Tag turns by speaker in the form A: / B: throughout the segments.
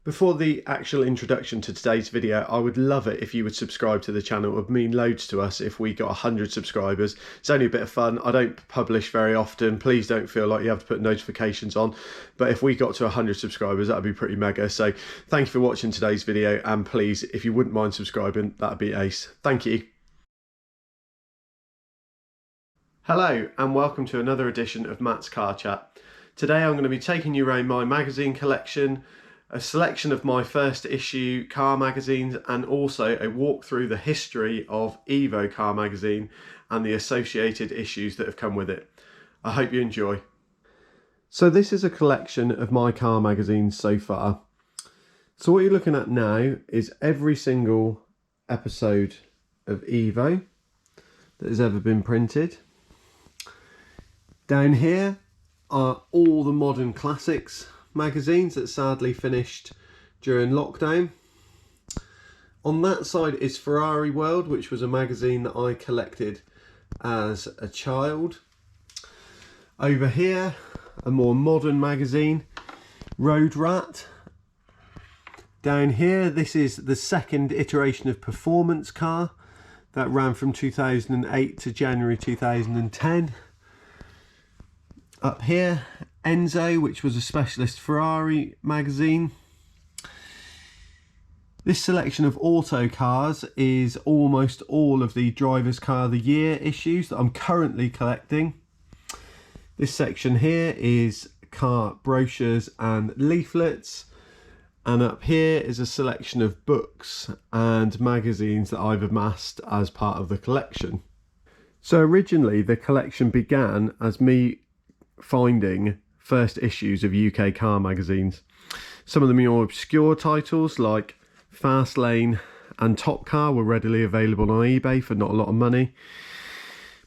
A: Before the actual introduction to today's video, I would love it if you would subscribe to the channel. It would mean loads to us if we got 100 subscribers. It's only a bit of fun. I don't publish very often. Please don't feel like you have to put notifications on. But if we got to 100 subscribers, that would be pretty mega. So thank you for watching today's video. And please, if you wouldn't mind subscribing, that would be ace. Thank you. Hello and welcome to another edition of Matt's Car Chat. Today I'm going to be taking you around my magazine collection, a selection of my first issue car magazines, and also a walk through the history of Evo Car magazine and the associated issues that have come with it. I hope you enjoy. So this is a collection of my car magazines so far. So what you're looking at now is every single episode of Evo that has ever been printed. Down here are all the modern classics magazines that sadly finished during lockdown. On that side is Ferrari World, which was a magazine that I collected as a child. Over here, a more modern magazine, Road Rat. Down here, this is the second iteration of Performance Car that ran from 2008 to January 2010. Up here, Enzo, which was a specialist Ferrari magazine. This selection of auto cars is almost all of the Driver's Car of the Year issues that I'm currently collecting. This section here is car brochures and leaflets. And up here is a selection of books and magazines that I've amassed as part of the collection. So originally the collection began as me finding first issues of UK car magazines. Some of the more obscure titles like Fast Lane and Top Car were readily available on eBay for not a lot of money.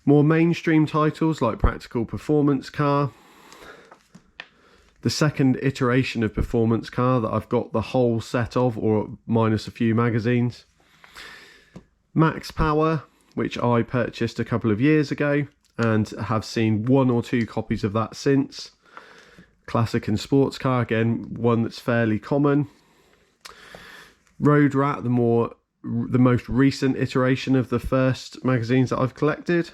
A: More mainstream titles like Practical Performance Car. The second iteration of Performance Car that I've got the whole set of, or minus a few magazines. Max Power, which I purchased a couple of years ago and have seen one or two copies of that since. Classic and Sports Car, again one that's fairly common. Road Rat, the most recent iteration of the first magazines that I've collected.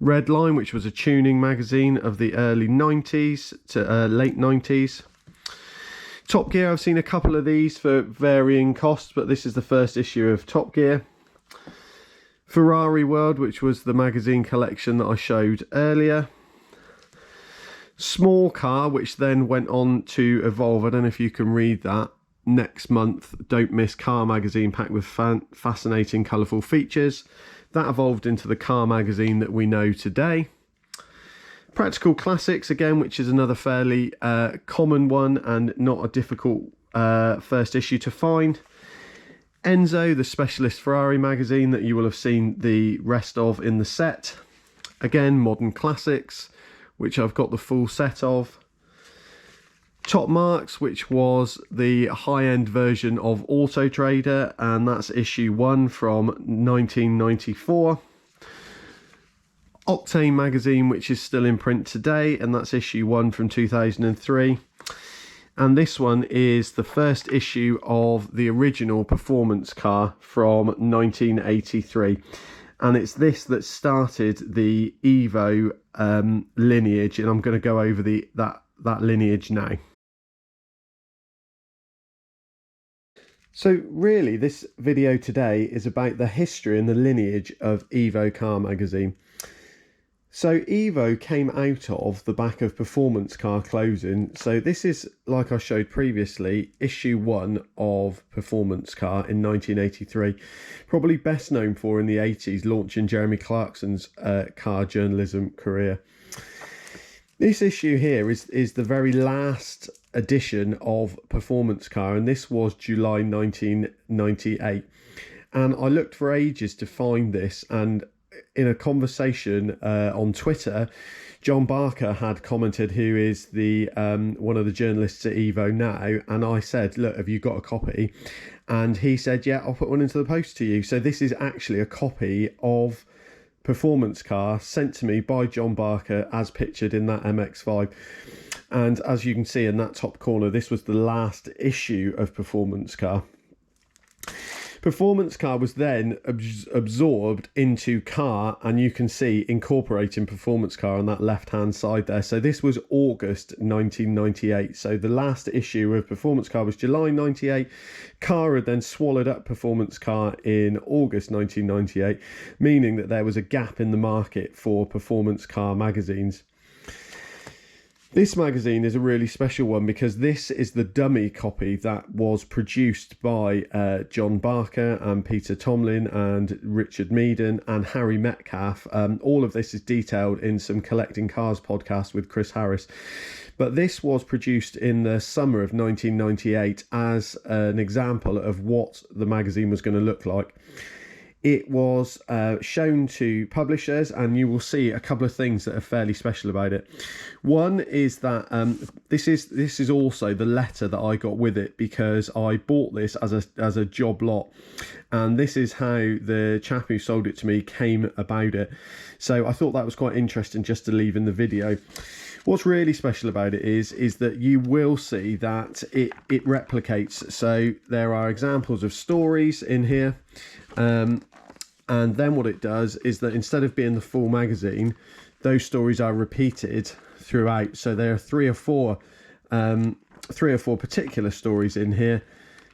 A: Red Line, which was a tuning magazine of the early 90s to late 90s. Top Gear, I've seen a couple of these for varying costs, but this is the first issue of Top Gear. Ferrari World, which was the magazine collection that I showed earlier. Small Car, which then went on to evolve, I don't know if you can read that, next month, Don't Miss Car magazine packed with fascinating colourful features. That evolved into the car magazine that we know today. Practical Classics, again, which is another fairly common one and not a difficult first issue to find. Enzo, the specialist Ferrari magazine that you will have seen the rest of in the set. Again, modern classics, which I've got the full set of. Top Marks, which was the high-end version of Auto Trader, and that's issue 1 from 1994. Octane magazine, which is still in print today, and that's issue 1 from 2003. And this one is the first issue of the original Performance Car from 1983. And it's this that started the Evo lineage, and I'm going to go over that lineage now. So really, this video today is about the history and the lineage of Evo Car magazine. So Evo came out of the back of Performance Car closing. So this is, like I showed previously, issue 1 of Performance Car in 1983. Probably best known for in the 80s, launching Jeremy Clarkson's car journalism career. This issue here is the very last edition of Performance Car, and this was July 1998. And I looked for ages to find this, and in a conversation on Twitter, John Barker had commented, who is the one of the journalists at Evo now, and I said, look, have you got a copy? And he said, yeah, I'll put one into the post to you. So this is actually a copy of Performance Car sent to me by John Barker as pictured in that MX-5. And as you can see in that top corner, this was the last issue of Performance Car. Performance Car was then absorbed into Car, and you can see incorporating Performance Car on that left hand side there. So this was August 1998. So the last issue of Performance Car was July 98. Car had then swallowed up Performance Car in August 1998, meaning that there was a gap in the market for Performance Car magazines. This magazine is a really special one because this is the dummy copy that was produced by John Barker and Peter Tomlin and Richard Meaden and Harry Metcalf. All of this is detailed in some Collecting Cars podcast with Chris Harris. But this was produced in the summer of 1998 as an example of what the magazine was going to look like. It was shown to publishers, and you will see a couple of things that are fairly special about it. One is that this is also the letter that I got with it, because I bought this as a job lot, and this is how the chap who sold it to me came about it. So I thought that was quite interesting just to leave in the video. What's really special about it is that you will see that it replicates. So there are examples of stories in here. And then what it does is that instead of being the full magazine, those stories are repeated throughout. So there are three or four particular stories in here,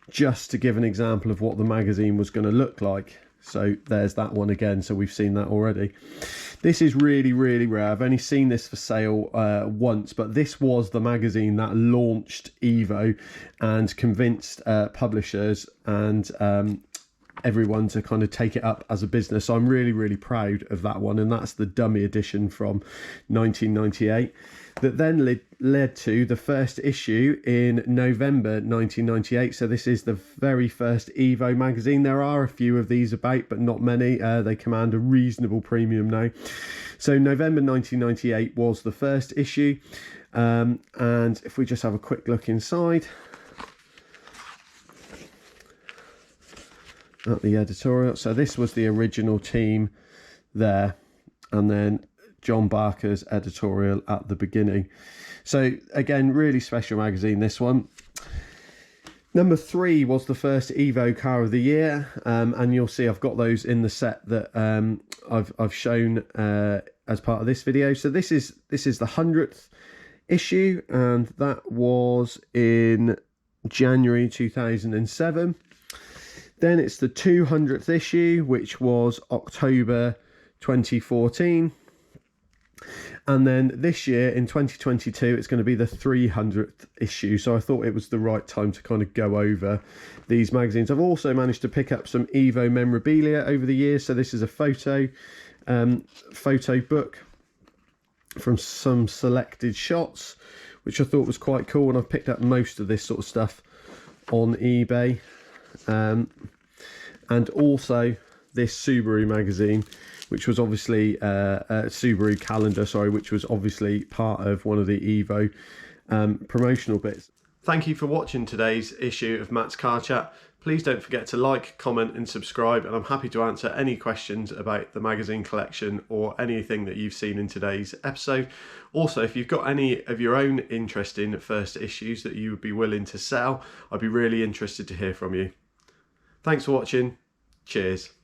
A: just to give an example of what the magazine was going to look like. So there's that one again. So we've seen that already. This is really, really rare. I've only seen this for sale once, but this was the magazine that launched Evo and convinced publishers and everyone to kind of take it up as a business. So I'm really, really proud of that one. And that's the dummy edition from 1998 that then led to the first issue in November 1998. So this is the very first Evo magazine. There are a few of these about, but not many. They command a reasonable premium now. So November 1998 was the first issue. And if we just have a quick look inside at the editorial. So this was the original team there, and then John Barker's editorial at the beginning. So again, really special magazine, this one. Number 3 was the first Evo Car of the Year, and you'll see I've got those in the set that I've shown as part of this video. So this is the 100th issue, and that was in January 2007. Then it's the 200th issue, which was October 2014. And then this year in 2022, it's going to be the 300th issue. So I thought it was the right time to kind of go over these magazines. I've also managed to pick up some Evo memorabilia over the years. So this is a photo book from some selected shots, which I thought was quite cool. And I've picked up most of this sort of stuff on eBay. And also this Subaru magazine, which was obviously Subaru calendar, sorry, which was obviously part of one of the Evo promotional bits. Thank you for watching today's issue of Matt's Car Chat. Please don't forget to like, comment and subscribe, and I'm happy to answer any questions about the magazine collection or anything that you've seen in today's episode. Also, if you've got any of your own interesting first issues that you would be willing to sell, I'd be really interested to hear from you. Thanks for watching. Cheers.